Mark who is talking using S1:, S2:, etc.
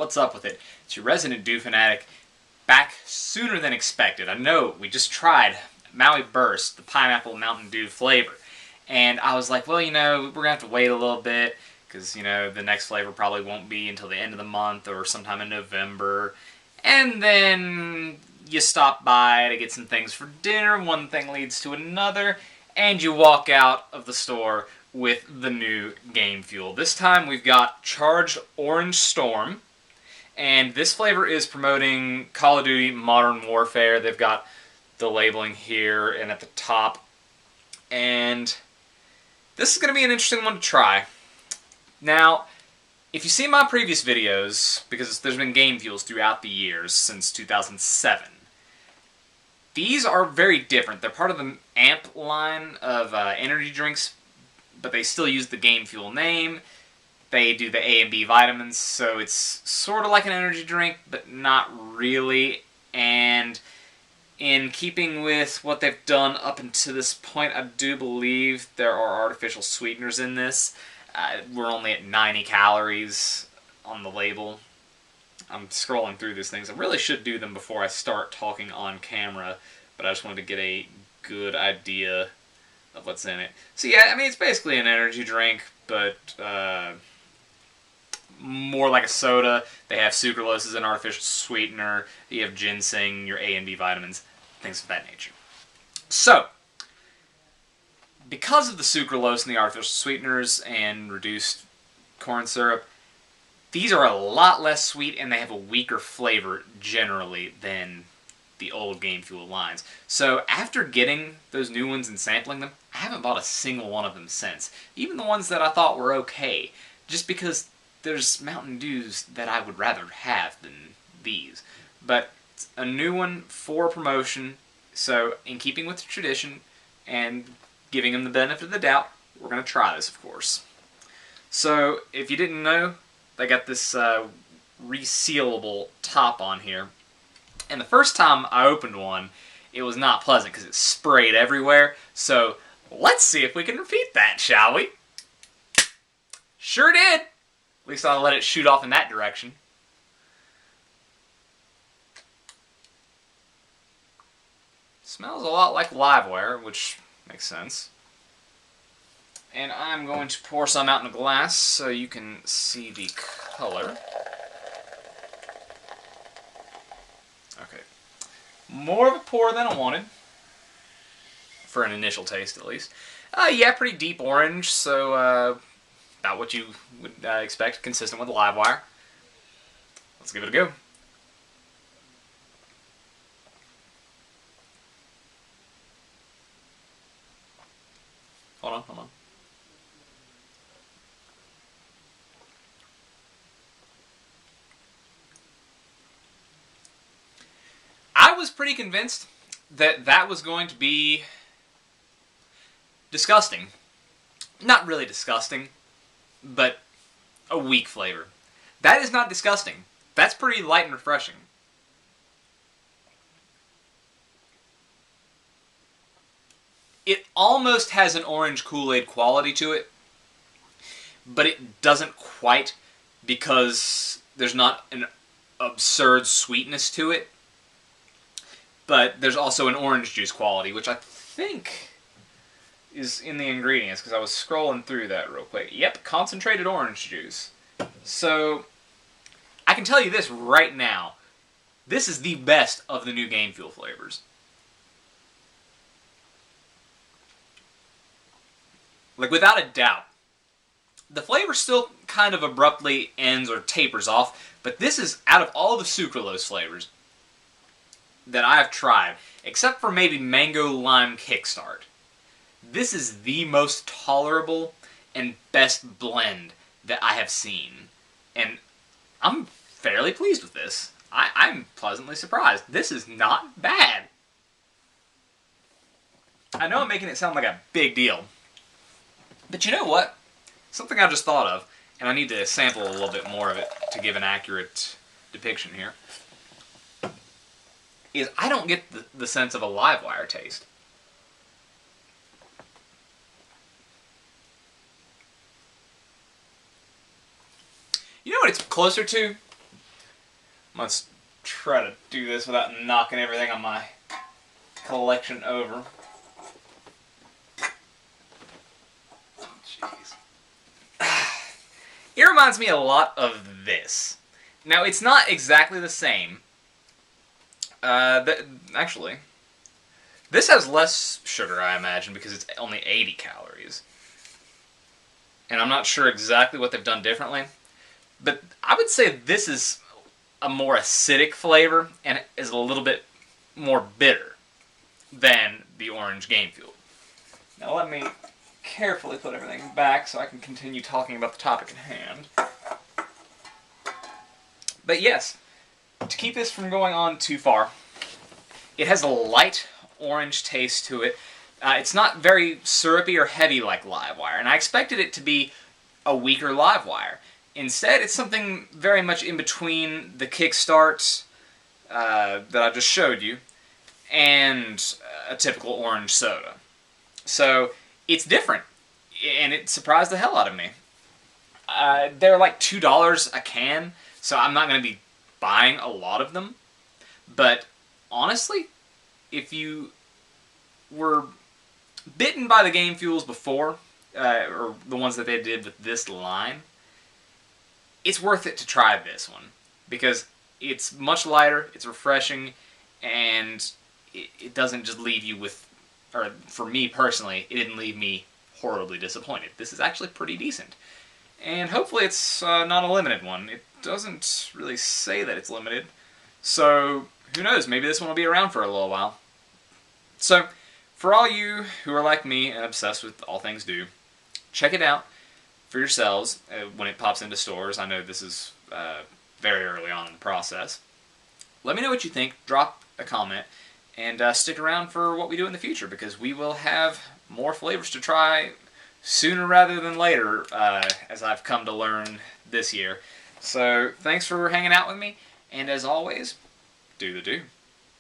S1: what's up with it? It's your resident Dew fanatic, back sooner than expected. I know, we just tried Maui Burst, the pineapple Mountain Dew flavor, and I was like, well, you know, we're gonna have to wait a little bit, because, you know, the next flavor probably won't be until the end of the month or sometime in November. And then you stop by to get some things for dinner, one thing leads to another, and you walk out of the store with the new Game Fuel. This time we've got Charged Orange Storm, and this flavor is promoting Call of Duty Modern Warfare. They've got the labeling here and at the top, and this is going to be an interesting one to try. Now, if you see my previous videos, because there's been Game Fuels throughout the years since 2007, these are very different. They're part of the AMP line of energy drinks, but they still use the Game Fuel name. They do the A and B vitamins, so it's sort of like an energy drink, but not really. And in keeping with what they've done up until this point, I do believe there are artificial sweeteners in this. We're only at 90 calories on the label. I'm scrolling through these things. I really should do them before I start talking on camera, but I just wanted to get a good idea of what's in it. So yeah, I mean, it's basically an energy drink, but more like a soda. They have sucralose as an artificial sweetener. You have ginseng, your A and B vitamins, things of that nature. So, because of the sucralose and the artificial sweeteners and reduced corn syrup, these are a lot less sweet and they have a weaker flavor generally than the old Game Fuel lines. So after getting those new ones and sampling them, I haven't bought a single one of them since. Even the ones that I thought were okay, just because there's Mountain Dews that I would rather have than these. But it's a new one for promotion, so in keeping with the tradition and giving them the benefit of the doubt, we're going to try this, of course. So if you didn't know, they got this resealable top on here. And the first time I opened one, it was not pleasant because it sprayed everywhere. So let's see if we can repeat that, shall we? Sure did. At least I'll let it shoot off in that direction. Smells a lot like Livewire, which makes sense. And I'm going to pour some out in a glass so you can see the color. Okay. More of a pour than I wanted. For an initial taste, at least. Yeah, pretty deep orange, so about what you would expect, consistent with Livewire. Let's give it a go. Hold on, hold on. I was pretty convinced that that was going to be disgusting. Not really disgusting, but a weak flavor. That is not disgusting. That's pretty light and refreshing. It almost has an orange Kool-Aid quality to it, but it doesn't quite, because there's not an absurd sweetness to it. But there's also an orange juice quality, which I think is in the ingredients, because I was scrolling through that real quick. Yep, concentrated orange juice. So, I can tell you this right now. This is the best of the new Game Fuel flavors. Like, without a doubt. The flavor still kind of abruptly ends or tapers off, but this is, out of all the sucralose flavors that I've tried, except for maybe Mango Lime Kickstart, this is the most tolerable and best blend that I have seen. And I'm fairly pleased with this. I'm pleasantly surprised. This is not bad. I know I'm making it sound like a big deal, but you know what? Something I just thought of, and I need to sample a little bit more of it to give an accurate depiction here, is I don't get the sense of a Livewire taste. You know what it's closer to? Let's try to do this without knocking everything on my collection over. Jeez. It reminds me a lot of this. Now, it's not exactly the same. Actually, this has less sugar, I imagine, because it's only 80 calories. And I'm not sure exactly what they've done differently. But I would say this is a more acidic flavor and is a little bit more bitter than the orange Game Fuel. Now let me carefully put everything back so I can continue talking about the topic at hand. But yes, to keep this from going on too far, it has a light orange taste to it. It's not very syrupy or heavy like Livewire, and I expected it to be a weaker Livewire. Instead, it's something very much in between the Kickstart that I just showed you and a typical orange soda. So it's different, and it surprised the hell out of me. They're like $2 a can, so I'm not going to be buying a lot of them. But honestly, if you were bitten by the Game Fuels before, or the ones that they did with this line, it's worth it to try this one, because it's much lighter, it's refreshing, and it doesn't just leave you with, or for me personally, it didn't leave me horribly disappointed. This is actually pretty decent. And hopefully it's not a limited one. It doesn't really say that it's limited, so who knows, maybe this one will be around for a little while. So, for all you who are like me and obsessed with all things Dew, check it out for yourselves when it pops into stores. I know this is very early on in the process. Let me know what you think, drop a comment, and stick around for what we do in the future, because we will have more flavors to try sooner rather than later, as I've come to learn this year. So, thanks for hanging out with me, and as always, do the Dew.